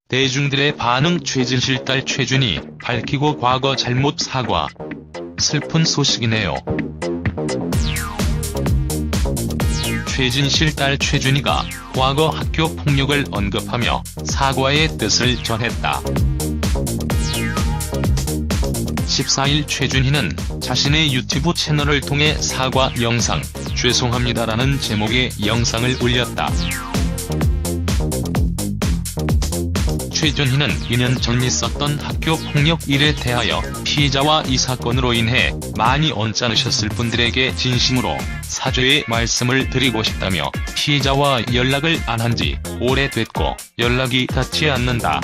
대중들의 반응. 최진실 딸 최준이 밝히고 과거 잘못 사과. 슬픈 소식이네요. 최진실 딸 최준이가 과거 학교 폭력을 언급하며 사과의 뜻을 전했다. 14일 최준희는 자신의 유튜브 채널을 통해 사과 영상, 죄송합니다라는 제목의 영상을 올렸다. 최준희는 2년 전 있었던 학교 폭력 일에 대하여 피해자와 이 사건으로 인해 많이 언짢으셨을 분들에게 진심으로 사죄의 말씀을 드리고 싶다며 피해자와 연락을 안 한 지 오래됐고 연락이 닿지 않는다.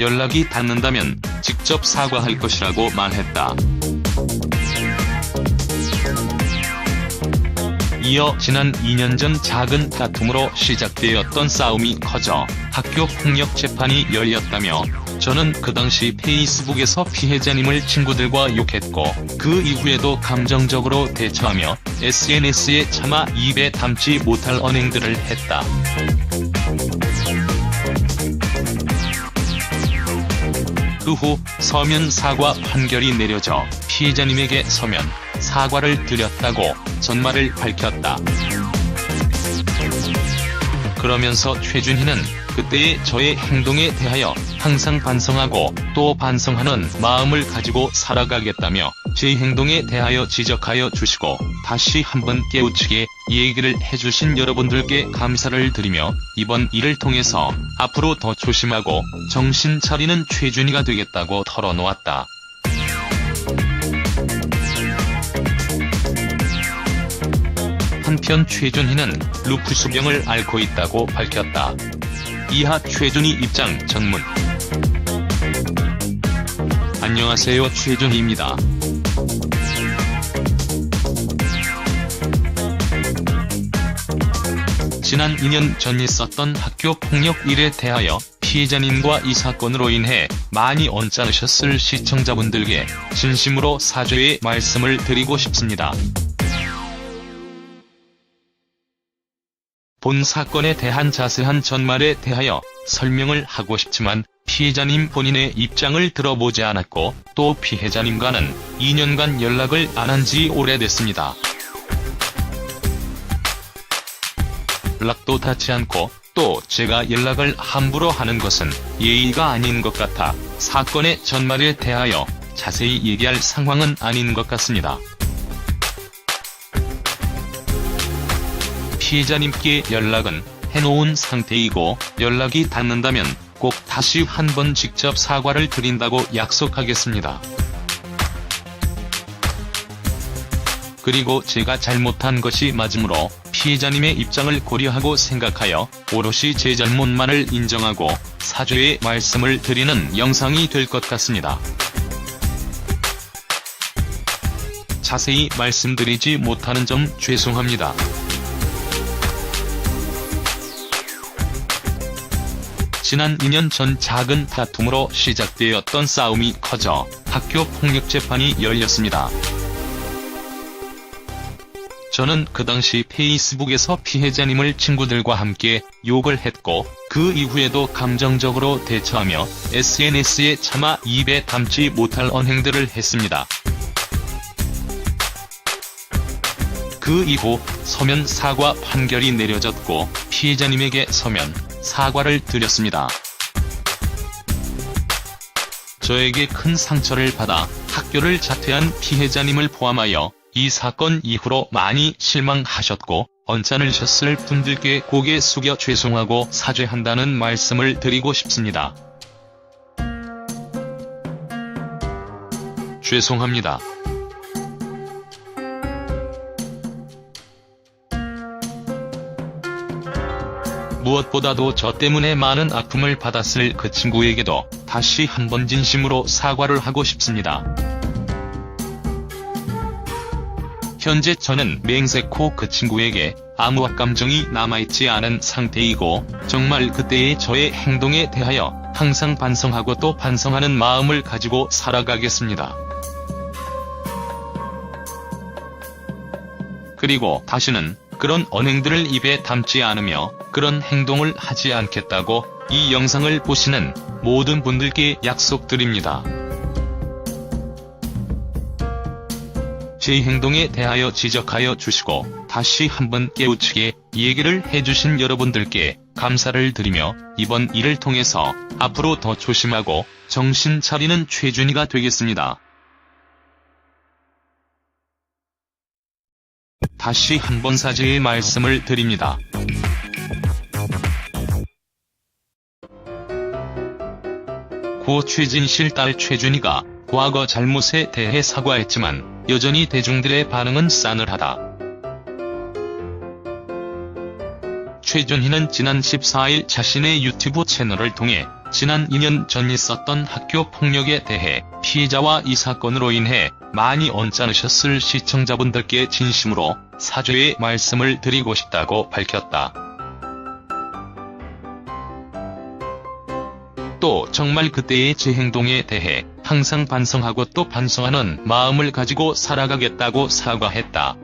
연락이 닿는다면 직접 사과할 것이라고 말했다. 이어 지난 2년 전 작은 다툼으로 시작되었던 싸움이 커져 학교 폭력 재판이 열렸다며 저는 그 당시 페이스북에서 피해자님을 친구들과 욕했고 그 이후에도 감정적으로 대처하며 SNS에 차마 입에 담지 못할 언행들을 했다. 그 후 서면 사과 판결이 내려져 피해자님에게 서면 사과를 드렸다고 전말을 밝혔다. 그러면서 최준희는 그때의 저의 행동에 대하여 항상 반성하고 또 반성하는 마음을 가지고 살아가겠다며 제 행동에 대하여 지적하여 주시고 다시 한번 깨우치게 얘기를 해주신 여러분들께 감사를 드리며 이번 일을 통해서 앞으로 더 조심하고 정신 차리는 최준희가 되겠다고 털어놓았다. 한편 최준희는 루푸스병을 앓고 있다고 밝혔다. 이하 최준희 입장 전문. 안녕하세요, 최준희입니다. 지난 2년 전 있었던 학교 폭력 일에 대하여 피해자님과 이 사건으로 인해 많이 언짢으셨을 시청자분들께 진심으로 사죄의 말씀을 드리고 싶습니다. 본 사건에 대한 자세한 전말에 대하여 설명을 하고 싶지만 피해자님 본인의 입장을 들어보지 않았고 또 피해자님과는 2년간 연락을 안 한 지 오래됐습니다. 연락도 닿지 않고 또 제가 연락을 함부로 하는 것은 예의가 아닌 것 같아 사건의 전말에 대하여 자세히 얘기할 상황은 아닌 것 같습니다. 피해자님께 연락은 해놓은 상태이고 연락이 닿는다면 꼭 다시 한번 직접 사과를 드린다고 약속하겠습니다. 그리고 제가 잘못한 것이 맞으므로 피해자님의 입장을 고려하고 생각하여 오롯이 제 잘못만을 인정하고 사죄의 말씀을 드리는 영상이 될 것 같습니다. 자세히 말씀드리지 못하는 점 죄송합니다. 지난 2년 전 작은 다툼으로 시작되었던 싸움이 커져 학교 폭력 재판이 열렸습니다. 저는 그 당시 페이스북에서 피해자님을 친구들과 함께 욕을 했고 그 이후에도 감정적으로 대처하며 SNS에 차마 입에 담지 못할 언행들을 했습니다. 그 이후 서면 사과 판결이 내려졌고 피해자님에게 서면 사과를 드렸습니다. 저에게 큰 상처를 받아 학교를 자퇴한 피해자님을 포함하여 이 사건 이후로 많이 실망하셨고 언짢으셨을 분들께 고개 숙여 죄송하고 사죄한다는 말씀을 드리고 싶습니다. 죄송합니다. 무엇보다도 저 때문에 많은 아픔을 받았을 그 친구에게도 다시 한번 진심으로 사과를 하고 싶습니다. 현재 저는 맹세코 그 친구에게 아무 감정이 남아있지 않은 상태이고 정말 그때의 저의 행동에 대하여 항상 반성하고 또 반성하는 마음을 가지고 살아가겠습니다. 그리고 다시는 그런 언행들을 입에 담지 않으며 그런 행동을 하지 않겠다고 이 영상을 보시는 모든 분들께 약속드립니다. 제 행동에 대하여 지적하여 주시고 다시 한번 깨우치게 얘기를 해주신 여러분들께 감사를 드리며 이번 일을 통해서 앞으로 더 조심하고 정신 차리는 최준희가 되겠습니다. 다시 한번 사죄의 말씀을 드립니다. 고 최진실 딸 최준희가 과거 잘못에 대해 사과했지만 여전히 대중들의 반응은 싸늘하다. 최준희는 지난 14일 자신의 유튜브 채널을 통해 지난 2년 전 있었던 학교 폭력에 대해 피해자와 이 사건으로 인해 많이 언짢으셨을 시청자분들께 진심으로 사죄의 말씀을 드리고 싶다고 밝혔다. 또 정말 그때의 제 행동에 대해 항상 반성하고 또 반성하는 마음을 가지고 살아가겠다고 사과했다.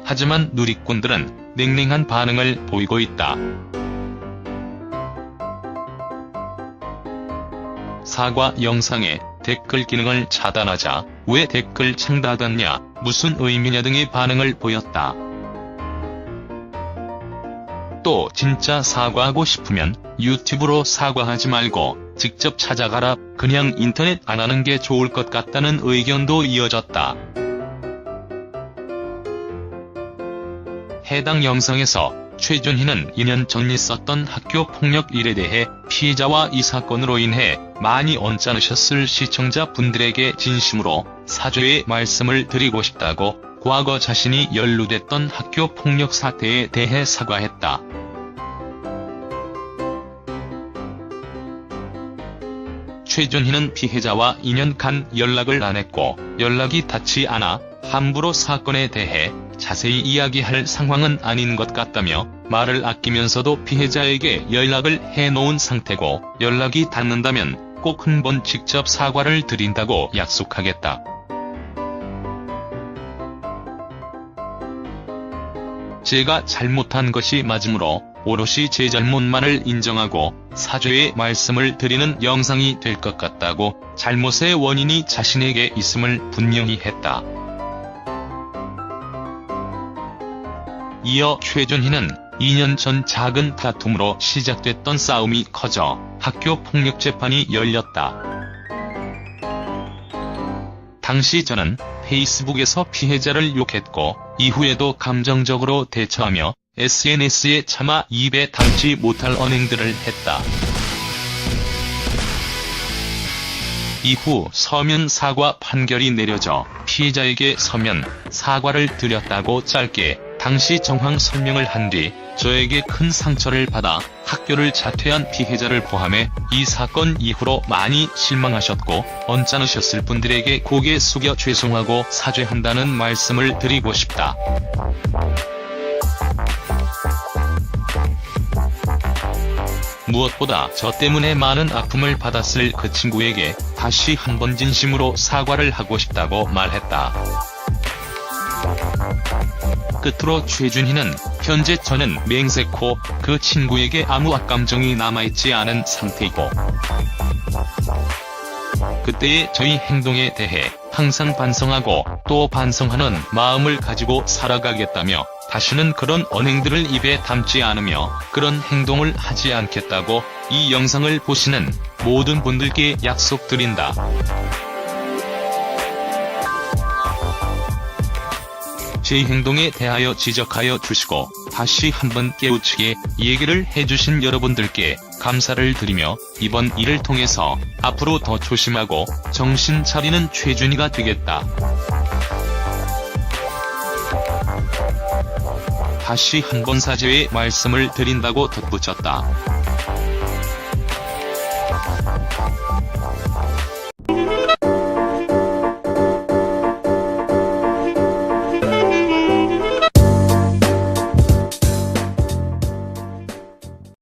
하지만 누리꾼들은 냉랭한 반응을 보이고 있다. 사과 영상에 댓글 기능을 차단하자 왜 댓글 창 닫았냐, 무슨 의미냐 등의 반응을 보였다. 또 진짜 사과하고 싶으면 유튜브로 사과하지 말고 직접 찾아가라, 그냥 인터넷 안 하는 게 좋을 것 같다는 의견도 이어졌다. 해당 영상에서 최준희는 2년 전 있었던 학교 폭력 일에 대해 피해자와 이 사건으로 인해 많이 언짢으셨을 시청자분들에게 진심으로 사죄의 말씀을 드리고 싶다고 과거 자신이 연루됐던 학교 폭력 사태에 대해 사과했다. 최준희는 피해자와 2년간 연락을 안 했고 연락이 닿지 않아 함부로 사건에 대해 자세히 이야기할 상황은 아닌 것 같다며 말을 아끼면서도 피해자에게 연락을 해놓은 상태고 연락이 닿는다면 꼭 한번 직접 사과를 드린다고 약속하겠다. 제가 잘못한 것이 맞으므로 오롯이 제 잘못만을 인정하고 사죄의 말씀을 드리는 영상이 될 것 같다고 잘못의 원인이 자신에게 있음을 분명히 했다. 이어 최준희는 2년 전 작은 다툼으로 시작됐던 싸움이 커져 학교 폭력 재판이 열렸다. 당시 저는 페이스북에서 피해자를 욕했고 이후에도 감정적으로 대처하며 SNS에 차마 입에 담지 못할 언행들을 했다. 이후 서면 사과 판결이 내려져 피해자에게 서면 사과를 드렸다고 짧게 당시 정황 설명을 한 뒤 저에게 큰 상처를 받아 학교를 자퇴한 피해자를 포함해 이 사건 이후로 많이 실망하셨고 언짢으셨을 분들에게 고개 숙여 죄송하고 사죄한다는 말씀을 드리고 싶다. 무엇보다 저 때문에 많은 아픔을 받았을 그 친구에게 다시 한번 진심으로 사과를 하고 싶다고 말했다. 끝으로 최준희는 현재 저는 맹세코 그 친구에게 아무 악감정이 남아있지 않은 상태이고 그때의 저희 행동에 대해 항상 반성하고 또 반성하는 마음을 가지고 살아가겠다며 다시는 그런 언행들을 입에 담지 않으며 그런 행동을 하지 않겠다고 이 영상을 보시는 모든 분들께 약속드린다. 제 행동에 대하여 지적하여 주시고 다시 한번 깨우치게 얘기를 해주신 여러분들께 감사를 드리며 이번 일을 통해서 앞으로 더 조심하고 정신 차리는 최준희가 되겠다. 다시 한번 사죄의 말씀을 드린다고 덧붙였다.